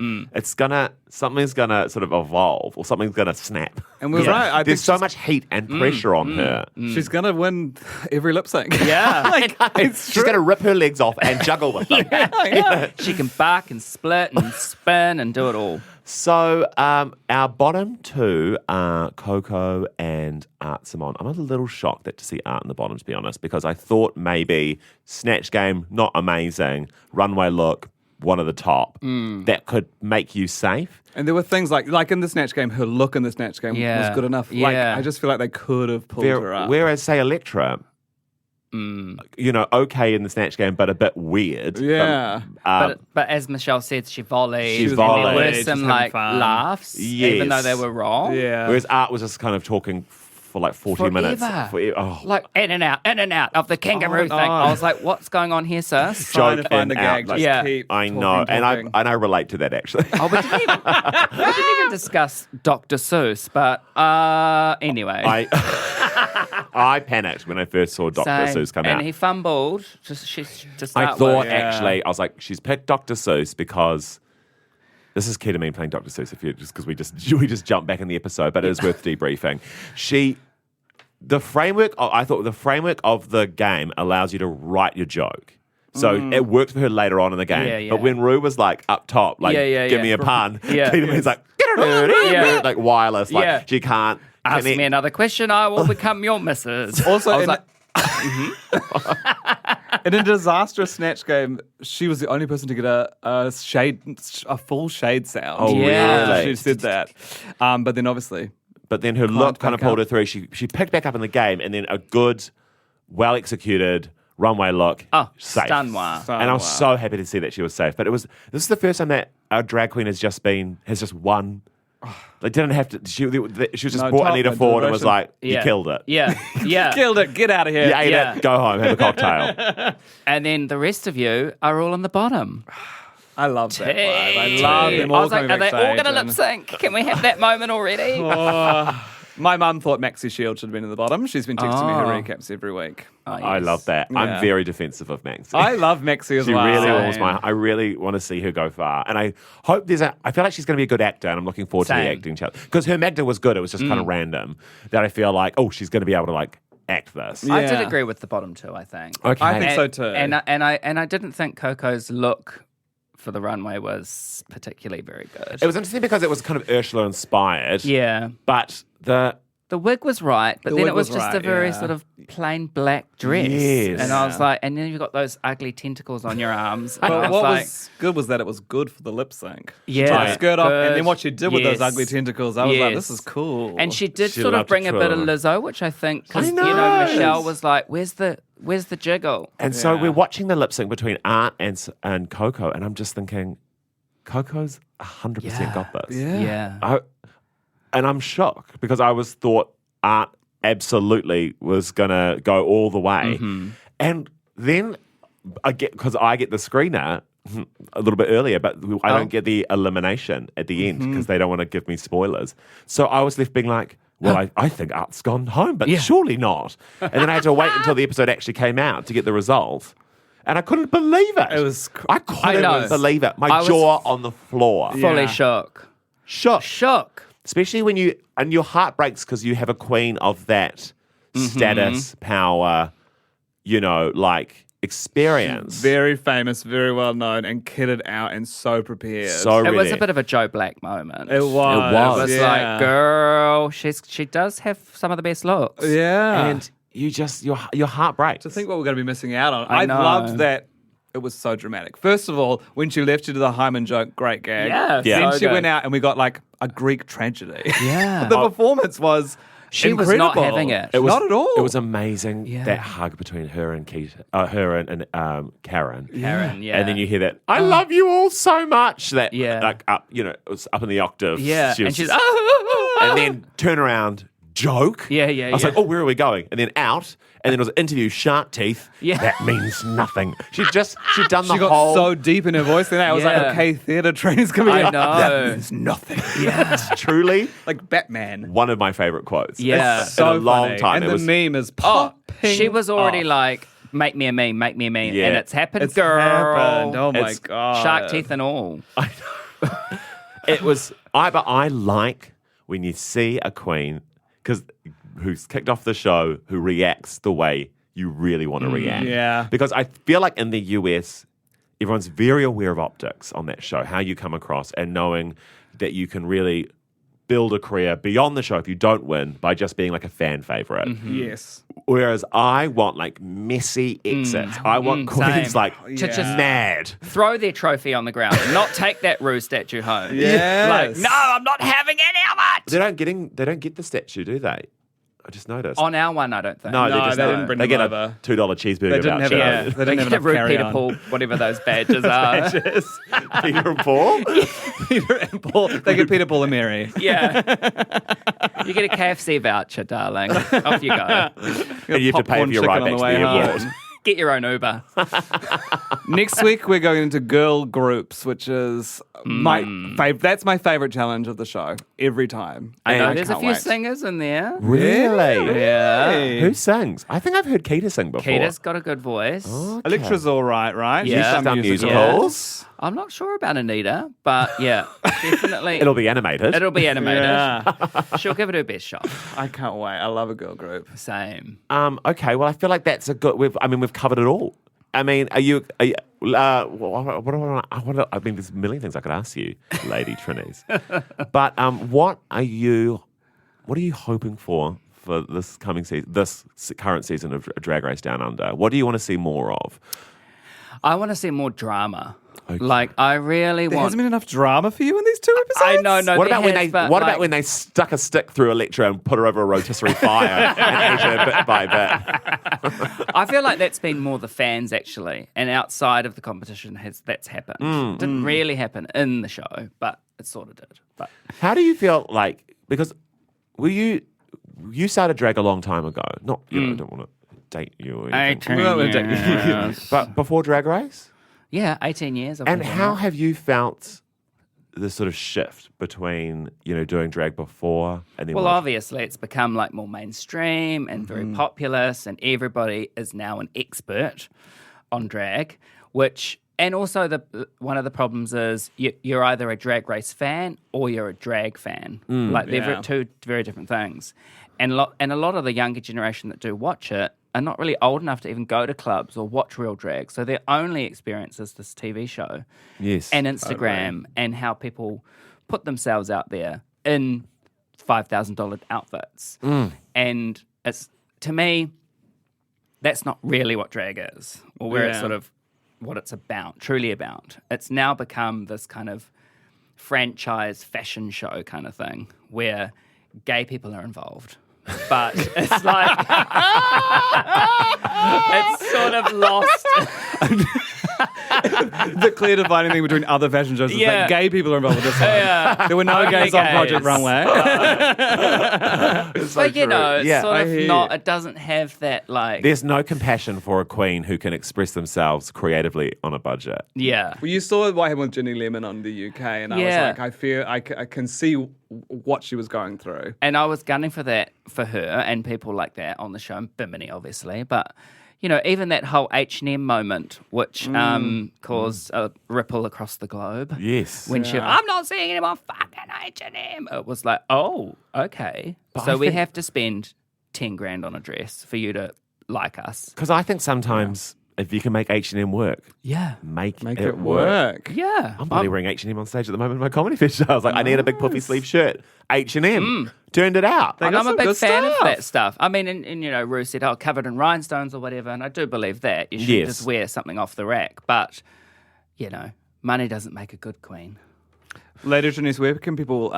Something's gonna sort of evolve, or something's gonna snap. And we're right. I There's think so much heat and pressure on her. she's going to win every lip sync. Yeah. She's gonna rip her legs off and juggle with them. She can bark and split and spin and do it all. So our bottom two are Coco and Art Simone. I'm a little shocked to see Art in the bottom, to be honest, because I thought maybe Snatch Game, not amazing, Runway Look, one of the top, that could make you safe. And there were things like in the Snatch Game, her look in the Snatch Game was good enough. Yeah. Like, I just feel like they could have pulled her up. Whereas, say, Electra, okay in the Snatch Game, but a bit weird. Yeah. But as Michelle said, she volleyed. She and volleyed. there were Just some having fun. laughs, Yes. even though they were wrong. Yeah. Whereas Art was just kind of talking for like 40 minutes. Oh. Like in and out of the kangaroo thing. I was like, what's going on here, sis? Trying to joke find and a gag. out, Just like, keep I talking, know, talking. and I relate to that actually. Oh, we didn't even discuss Dr. Seuss, but anyway. I panicked when I first saw Dr. Seuss come out. And he fumbled to start I thought with. actually, I was like, she's picked Dr. Seuss because this is ketamine playing Dr. Seuss. If you just because we just jumped back in the episode, but it is worth debriefing. I thought the framework of the game allows you to write your joke. So it worked for her later on in the game. Yeah, yeah. But when Rue was like up top, like, give me a pun, Yeah. Ketamine's like, like wireless, like she can't. Ask me another question, I will become your missus. Also, I was like, in a disastrous Snatch Game, she was the only person to get a full shade sound. Oh, Yeah. really? She said that. But then obviously... But then her look kind of pick pulled up. her through. She picked back up in the game, and then a good, well-executed runway look. Safe. Stunwar. And I was so happy to see that she was safe. But this is the first time that our drag queen has just won. They didn't have to. She was just brought top Anita and forward and was direction. like, "You killed it. Yeah. Killed it. Get out of here. You ate it. Go home. Have a cocktail." And then the rest of you are all on the bottom. I love that vibe. I love them all I was like, coming are they all backstage going to and- lip sync? Can we have that moment already? My mum thought Maxi Shield should have been in the bottom. She's been texting me her Oh. recaps every week. I love that. Yeah. I'm very defensive of Max. I love Maxi as She well. really was I really want to see her go far, and I hope I feel like she's going to be a good actor, and I'm looking forward to the Same. acting challenge because her Magda was good. It was just kind of random that I feel like she's going to be able to like act this. I did Yeah. agree with the bottom two, I think. Okay. I think so too. And I didn't think Coco's look for the runway was particularly very good. It was interesting because it was kind of Ursula inspired. Yeah. But The wig was right, but The then wig it was was just right, a very yeah. sort of plain black dress. Yes. And I was like, and then you've got those ugly tentacles on your arms. And I But was what like, was good was that it was good for the lip sync. Yeah. She took her skirt off, Good. and then what she did with those Yes. ugly tentacles, I was like, Yes. this is cool. and she did She sort of loved bring a bit of Troy. Lizzo, which I think, because, I you know, know. Michelle was like, where's the jiggle? and so we're watching the lip sync between Art and Coco, and I'm just thinking, Coco's 100% got this. Yeah. And I'm shocked because I thought Art absolutely was gonna go all the way, and then I get the screener a little bit earlier, but I don't get the elimination at the end because they don't want to give me spoilers. So I was left being like, well, I think Art's gone home, but surely not. And then I had to wait until the episode actually came out to get the result. And I couldn't believe it. I couldn't believe it. My jaw on the floor. Fully shook. Shook. Especially when your heart breaks because you have a queen of that status, power, like experience. very famous, very well known, and kitted out and so prepared. So It was ready. a bit of a Joe Black moment. it was. It was yeah. like, girl, she does have some of the best looks. Yeah. And you just, your heart breaks. to think what we're going to be missing out on. I I know. loved that it was so dramatic. First of all, when she left you to the Hyman joke, great gag. Yeah, Then so she good. went out and we got like a Greek tragedy. Yeah. The performance was She was incredible. not having it. It was, not at all. It was amazing, Yeah. that hug between her and her and Karen. Karen, yeah. And then you hear that, I love you all so much. That, Yeah. like, up, it was up in the octave. Yeah. She was And she's, just- and then turn around, joke. Yeah, I was like, where are we going? And then out. And then it was interview, shark teeth. Yeah. That means nothing. She'd done the She got whole. so deep in her voice that I was Yeah. like, okay, theatre training's coming I in. know. That means nothing. Yeah. Truly Like Batman. one of my favorite quotes. Yeah. It's in a long funny. time. And It the was, meme is Oh, popping she was already off. like, make me a meme, make me a meme. Yeah. And it's happened, It's girl. happened. Oh, my It's- God. Shark teeth and all. It was, but I like when you see a queen who's kicked off the show, who reacts the way you really want to react. yeah. Because I feel like in the US, everyone's very aware of optics on that show, how you come across, and knowing that you can really build a career beyond the show if you don't win by just being like a fan favorite. Yes. Whereas I want like messy exits. I want queens same. like To just mad. throw their trophy on the ground and not take that Rue statue home. Yes. Like, no, I'm not having any of it. They don't get the statue, do they? I just noticed. On our one, I don't think. No, No, they didn't bring they them get over. a $2 cheeseburger They didn't have voucher. Yeah, They didn't have get enough Rue carry Peter on. Paul, whatever those badges are. Peter and Paul. Peter and Paul. They get Peter, Paul, and Mary. Yeah. You get a KFC voucher, darling. Off you go. And you have to pay for your ride back to the airport. Get your own Uber. Next week, we're going into girl groups, which is my favorite. That's my favorite challenge of the show every time. I know And there's a can't few wait. singers in there. Really? Yeah. Who sings? I think I've heard Keita sing before. Keita's got a good voice. Electra's all right? Yeah. She's Some done musicals. musicals. I'm not sure about Anita, but yeah, definitely. It'll be animated. It'll be animated. Yeah. She'll give it her best shot. I can't wait. I love a girl group. Same. Okay, well, I feel like that's a good. We've covered it all. I mean, I mean, there's a million things I could ask you, Lady Trenyce. But what are you hoping for this coming season, this current season of Drag Race Down Under? What do you want to see more of? I want to see more drama. Okay. Like, I really There want. hasn't been enough drama for you in these 2 episodes? I know, no. What there about when has, they? but, What like, about when they stuck a stick through Electra and put her over a rotisserie fire and ate her bit by bit? I feel like that's been more the fans actually, and outside of the competition that's happened. Didn't really happen in the show, but it sort of did. But How do you feel like? Because you started drag a long time ago. Not I don't want to date you or anything. 18 years. But before Drag Race. Yeah, 18 years. I've And been doing how that. have you felt the sort of shift between, doing drag before and then Well, watch- obviously, it's become like more mainstream and very populous, and everybody is now an expert on drag. And also, one of the problems is you're either a Drag Race fan or you're a drag fan. Like they're two very different things. And a lot of the younger generation that do watch it are not really old enough to even go to clubs or watch real drag. So their only experience is this TV show. Yes. And Instagram and how people put themselves out there in $5,000 outfits. And it's, to me, that's not really what drag is, or where it's sort of what it's about, truly about. It's now become this kind of franchise fashion show kind of thing where gay people are involved. But it's like, it's sort of lost. The clear dividing thing between other fashion shows is Yeah. that gay people are involved with this one. Yeah. There were no Only gays on Project gays. Runway. But you know, it's Yeah, sort I of hear not, you. it doesn't have that like, There's no compassion for a queen who can express themselves creatively on a budget. yeah. Well, you saw what happened with Ginny Lemon on the UK, and I was Yeah. like, I can see what she was going through. And I was gunning for that for her and people like that on the show, and Bimini obviously, but even that whole H&M moment, which caused a ripple across the globe. Yes. When I'm not seeing any more fucking H&M. It was like, oh, okay. So I we think- have to spend 10 grand on a dress for you to like us. Because I think sometimes if you can make H&M work, Yeah. make Make it it work. Yeah. I'm bloody wearing H&M on stage at the moment in my comedy fest show. I was like, I need a big puffy sleeve shirt. H&M. Turned it out. They And got I'm a some big good fan of stuff. that stuff. I mean, and Rue said, covered in rhinestones or whatever, and I do believe that. You should Yes. just wear something off the rack. But, money doesn't make a good queen. Lady Trenyce, where can people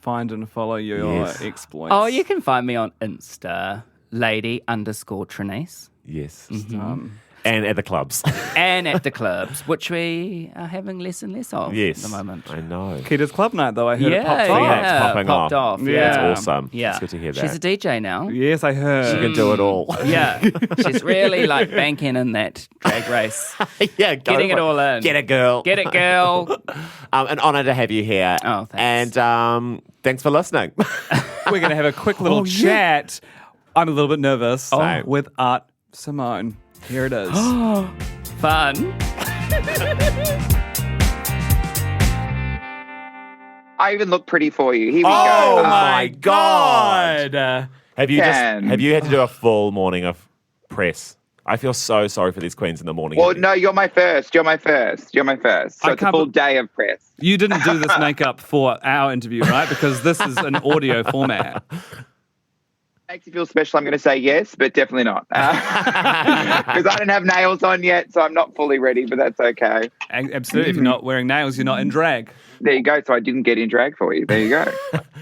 find and follow your Yes. exploits? Oh, you can find me on Insta, lady_Trenyce. Yes. Mm-hmm. And at the clubs. And at the clubs, which we are having less and less of Yes. at the moment. I know. Keita's Club Night, though. I heard it popped See, off. that's popping popped off. off. Yeah. That's awesome. Yeah. It's good to hear that. She's a DJ now. Yes, I heard. She can do it all. Yeah. She's really banking in that drag race. Yeah, go Getting for it all in. Get it, girl. Get it, girl. An honour to have you here. Oh, thanks. And thanks for listening. We're going to have a quick little chat. I'm a little bit nervous Same. with Art Simone. Here it is. Fun. I even look pretty for you. Here we Oh go. my God! Have you Ken. had to do a full morning of press? I feel so sorry for these queens in the morning. Well, no, you're my first. You're my first. So it's a full day of press. You didn't do this makeup for our interview, right? Because this is an audio format. Makes you feel special, I'm going to say yes, but definitely not. Because I don't have nails on yet, so I'm not fully ready, but that's okay. Absolutely. If you're not wearing nails, you're not in drag. There you go. So I didn't get in drag for you. There you go.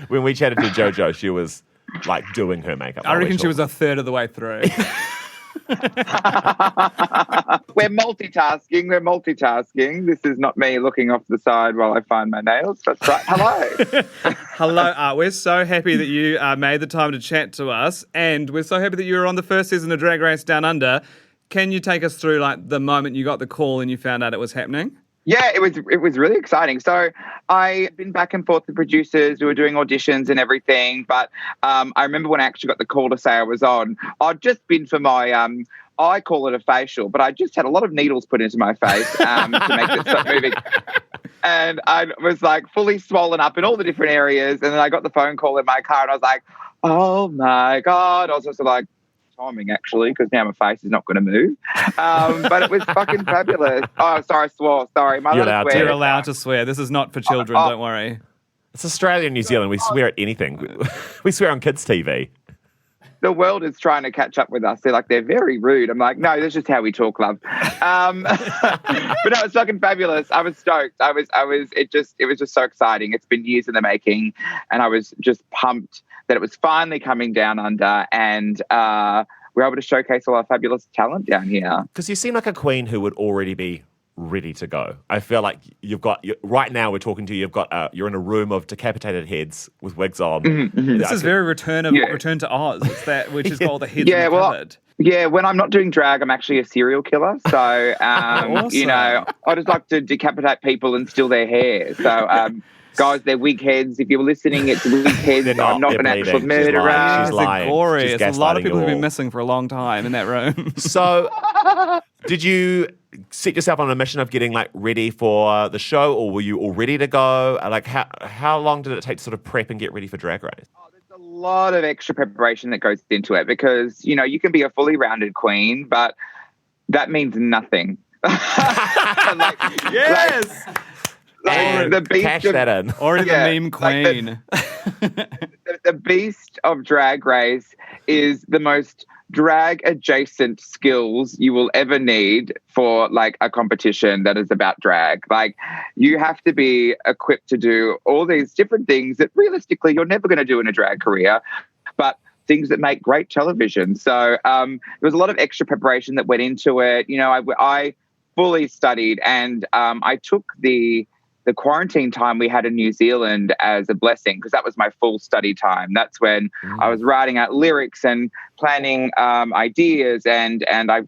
When we chatted to JoJo, she was like doing her makeup. I reckon she was a third of the way through. We're multitasking. This is not me looking off the side while I find my nails. That's right. Hello. Hello, we're so happy that you made the time to chat to us, and we're so happy that you were on the first season of Drag Race Down Under. Can you take us through like the moment you got the call and you found out it was happening? Yeah, it was really exciting. So I've been back and forth with producers who were doing auditions and everything. But I remember when I actually got the call to say I was on, I'd just been for my, I call it a facial, but I just had a lot of needles put into my face to make it stop moving. And I was like fully swollen up in all the different areas. And then I got the phone call in my car and I was like, oh my God. I was just like, timing actually, because now my face is not going to move. But it was fucking fabulous. Oh, sorry, I swore. Sorry. You're allowed to swear. This is not for children, don't worry. It's Australia and New Zealand. We swear at anything. We swear on kids' TV. The world is trying to catch up with us. They're very rude. I'm like, no, that's just how we talk, love. But no, it was fucking fabulous. I was stoked. It was just so exciting. It's been years in the making, and I was just pumped that it was finally coming down under, and we're able to showcase all our fabulous talent down here. Because you seem like a queen who would already be ready to go. I feel like right now we're talking to you, you're in a room of decapitated heads with wigs on. Mm-hmm. This is very Return to Oz. It's that which is called the heads in the cupboard. Yeah, when I'm not doing drag, I'm actually a serial killer. So, awesome. I just like to decapitate people and steal their hair. So, guys, they're wig heads. If you're listening, it's wig heads. I'm not an actual murderer. She's lying. Gory. She's It's a lot of people gaslighting who've you been all. missing for a long time in that room. So, did you set yourself on a mission of getting like ready for the show, or were you all ready to go? Like, how long did it take to sort of prep and get ready for Drag Race? A lot of extra preparation that goes into it because, you can be a fully rounded queen, but that means nothing. Yes! The beast cash that in. Already the meme queen. The beast of Drag Race is the most drag adjacent skills you will ever need for like a competition that is about drag. Like, you have to be equipped to do all these different things that realistically you're never going to do in a drag career, but things that make great television. So there was a lot of extra preparation that went into it. I fully studied, and I took the quarantine time we had in New Zealand as a blessing, because that was my full study time. That's when I was writing out lyrics and planning ideas, and I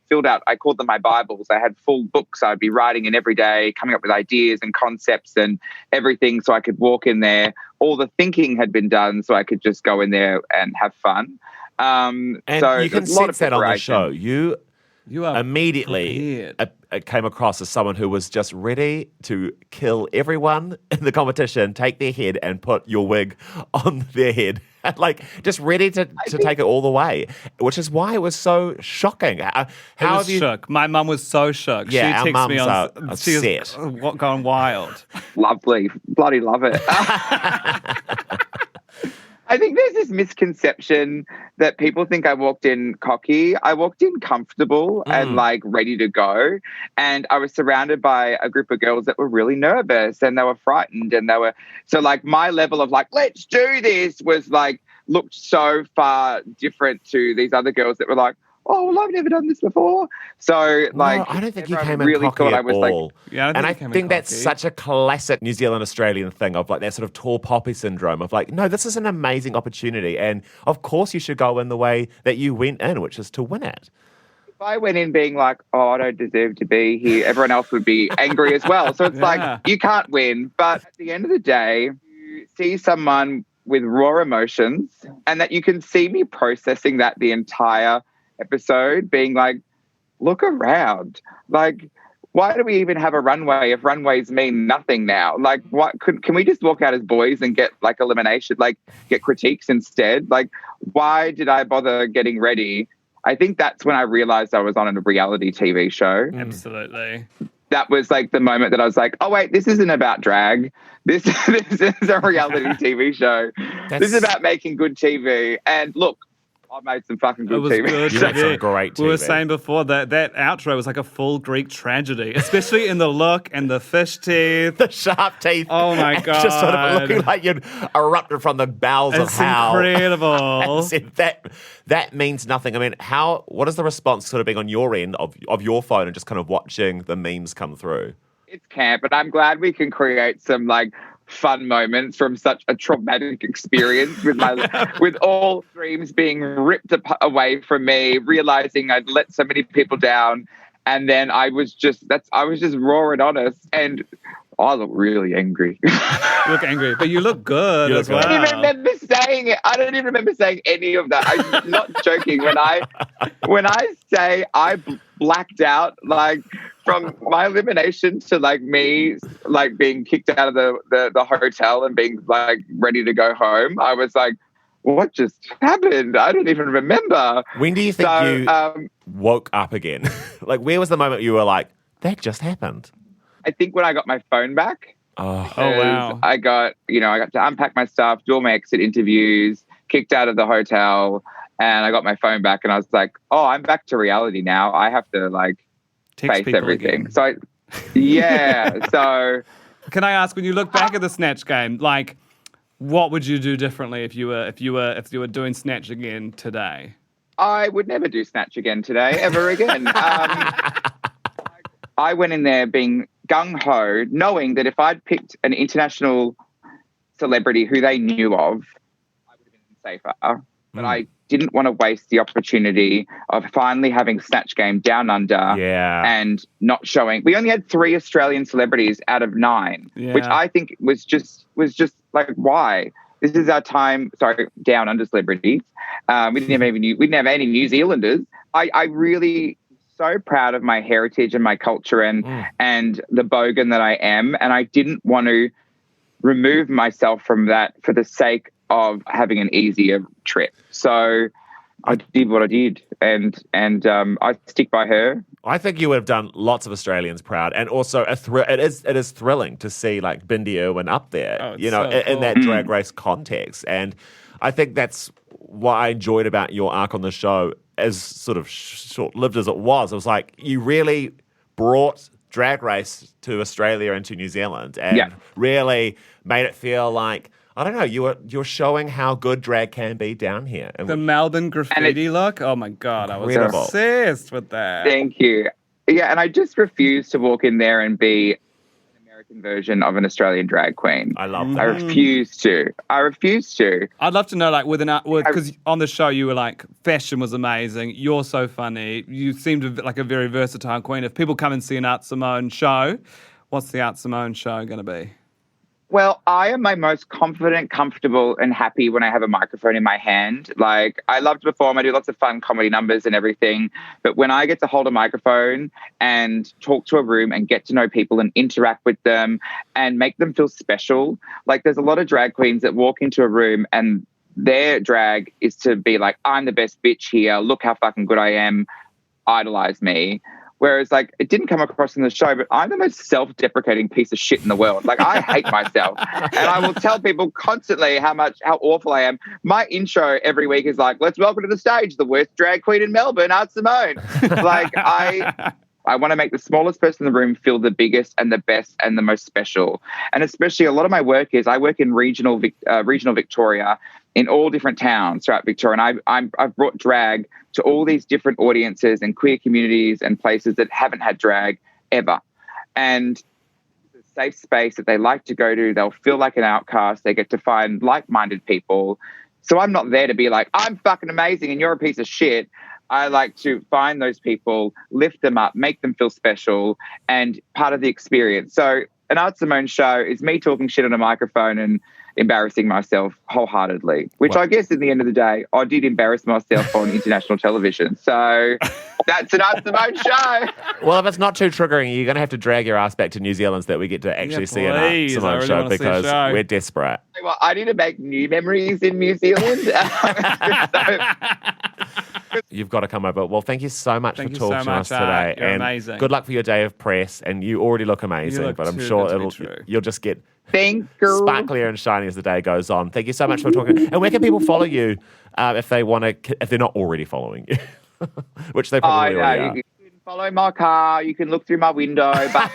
called them my Bibles. I had full books I'd be writing in every day, coming up with ideas and concepts and everything, so I could walk in there. All the thinking had been done, so I could just go in there and have fun. And so you can sense that on the show. You are immediately came across as someone who was just ready to kill everyone in the competition, take their head and put your wig on their head. Like, just ready to take it all the way, which is why it was so shocking. Shook. My mum was so shook. Yeah, she our texted me mums on. are She upset. was gone wild. Lovely. Bloody love it. I think there's this misconception that people think I walked in cocky. I walked in comfortable and like ready to go. And I was surrounded by a group of girls that were really nervous and they were frightened, and so like my level of like, let's do this was like, looked so far different to these other girls that were like, oh, well, I've never done this before. So, like, no, I don't think you came really in cocky thought at I was all. like, Yeah, and I think that's such a classic New Zealand Australian thing of like that sort of tall poppy syndrome of like, no, this is an amazing opportunity, and of course you should go in the way that you went in, which is to win it. if I went in being like, oh, I don't deserve to be here, everyone else would be angry as well. So it's like, you can't win. But at the end of the day, you see someone with raw emotions, and that you can see me processing that the entire episode, being like, look around. Like, why do we even have a runway if runways mean nothing now? Like, what can we just walk out as boys and get like elimination, like get critiques instead? Like, why did I bother getting ready? I think that's when I realized I was on a reality TV show. Absolutely. That was like the moment that I was like, oh wait, this isn't about drag. This is a reality TV show. This is about making good TV. And look, I made some fucking good TV. Good. You made some great TV. We were saying before that outro was like a full Greek tragedy, especially in the look and the fish teeth. The sharp teeth. Oh, my and God. Just sort of looking like you'd erupted from the bowels of hell. It's incredible. And said that means nothing. I mean, what is the response sort of being on your end of your phone and just kind of watching the memes come through? It's camp, but I'm glad we can create some like fun moments from such a traumatic experience with all dreams being ripped away from me, realizing I'd let so many people down, and then I was just raw and honest, and I look really angry. You look angry, but you look good as well. I don't even remember saying it. I don't even remember saying any of that. I'm not joking when I say I blacked out, like from my elimination to like me like being kicked out of the hotel and being like ready to go home. I was like, what just happened? I don't even remember. When do you think you woke up again? Like, where was the moment you were like, that just happened? I think when I got my phone back. Oh wow. I got to unpack my stuff, do all my exit interviews, kicked out of the hotel, and I got my phone back and I was like, oh, I'm back to reality now. I have to like face everything. Again. So so can I ask, when you look back at the Snatch game, like what would you do differently if you were doing Snatch again today? I would never do Snatch again today, ever again. I went in there being gung-ho, knowing that if I'd picked an international celebrity who they knew of, I would have been safer. But I didn't want to waste the opportunity of finally having Snatch Game down under and not showing. We only had 3 Australian celebrities out of 9, which I think was just like, why? This is our time. Sorry, down under celebrities. We didn't have any New Zealanders. I really so proud of my heritage and my culture and the bogan that I am, and I didn't want to remove myself from that for the sake of having an easier trip. So I did what I did, and I stick by her. I think you would have done lots of Australians proud, and also it is thrilling to see like Bindi Irwin up there, in that drag race context. And I think that's what I enjoyed about your arc on the show, as sort of short-lived as it was. It was like you really brought drag race to Australia and to New Zealand, and really made it feel like, I don't know, you're showing how good drag can be down here. And the Melbourne graffiti look, oh my God, I was obsessed with that. Thank you. Yeah, and I just refuse to walk in there and be an American version of an Australian drag queen. I love that. I refuse to. I'd love to know, like, because on the show you were like, fashion was amazing, you're so funny, you seemed like a very versatile queen. If people come and see an Art Simone show, what's the Art Simone show going to be? Well, I am my most confident, comfortable, and happy when I have a microphone in my hand. Like, I love to perform. I do lots of fun comedy numbers and everything. But when I get to hold a microphone and talk to a room and get to know people and interact with them and make them feel special, like there's a lot of drag queens that walk into a room and their drag is to be like, I'm the best bitch here. Look how fucking good I am. Idolize me. Whereas, like, it didn't come across in the show, but I'm the most self-deprecating piece of shit in the world. Like, I hate myself. And I will tell people constantly how awful I am. My intro every week is like, let's welcome to the stage the worst drag queen in Melbourne, Art Simone. Like, I want to make the smallest person in the room feel the biggest and the best and the most special. And especially a lot of my work is I work in regional Victoria, in all different towns throughout Victoria. And I've brought drag to all these different audiences and queer communities and places that haven't had drag ever. And it's a safe space that they like to go to. They'll feel like an outcast. They get to find like-minded people. So I'm not there to be like, I'm fucking amazing and you're a piece of shit. I like to find those people, lift them up, make them feel special and part of the experience. So an Art Simone show is me talking shit on a microphone embarrassing myself wholeheartedly, which I guess at the end of the day, I did embarrass myself on international television. So that's an Simone show. Well, if it's not too triggering, you're going to have to drag your ass back to New Zealand so that we get to actually see an please. Simone really show because we're desperate. Well, I need to make new memories in New Zealand. You've got to come over. Well, thank you so much for talking to us today. You're and amazing. Good luck for your day of press. And you already look amazing, look but I'm too sure good to be true. you'll just get Thank you. sparklier and shiny as the day goes on. Thank you so much for talking. And where can people follow you if they want to, if they're not already following you, which they probably already are. You can follow my car. You can look through my window, but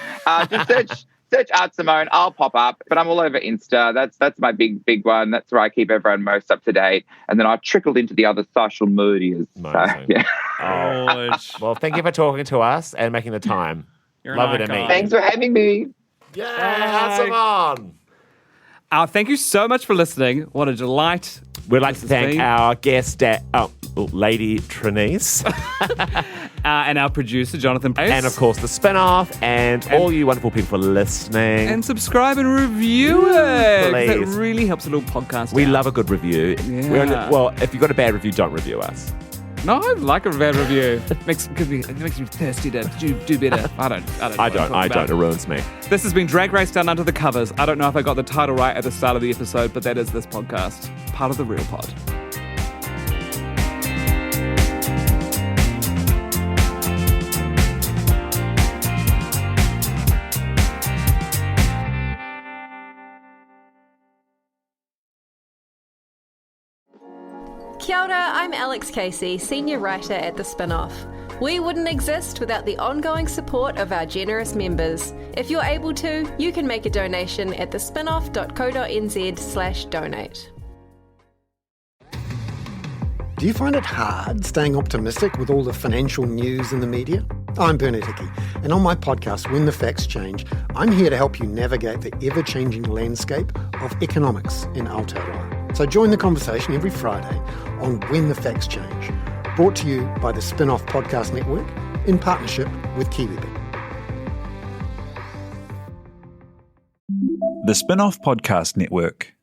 just search Art Simone. I'll pop up. But I'm all over Insta. That's my big one. That's where I keep everyone most up to date. And then I trickled into the other social medias. So, yeah. Well, thank you for talking to us and making the time. Love it, Amy. Thanks for having me. Yay, Art Simone. Thank you so much for listening. What a delight. We'd like to thank our guest, Lady Trenyce. And our producer, Jonathan Pace. And, of course, the spin-off and all you wonderful people for listening. And subscribe and review it. Please. That really helps a little podcast We out. love a good review. Yeah. Well, if you've got a bad review, don't review us. No, I like a bad review. It makes me thirsty to do better. I don't. It ruins me. This has been Drag Race Down Under the Covers. I don't know if I got the title right at the start of the episode, but that is this podcast. Part of the Real Pod. Kia ora, I'm Alex Casey, senior writer at The Spinoff. We wouldn't exist without the ongoing support of our generous members. If you're able to, you can make a donation at thespinoff.co.nz/donate. Do you find it hard staying optimistic with all the financial news in the media? I'm Bernard Hickey, and on my podcast, When the Facts Change, I'm here to help you navigate the ever-changing landscape of economics in Aotearoa. So join the conversation every Friday on When the Facts Change, brought to you by the Spinoff Podcast Network in partnership with KiwiBet. The Spinoff Podcast Network.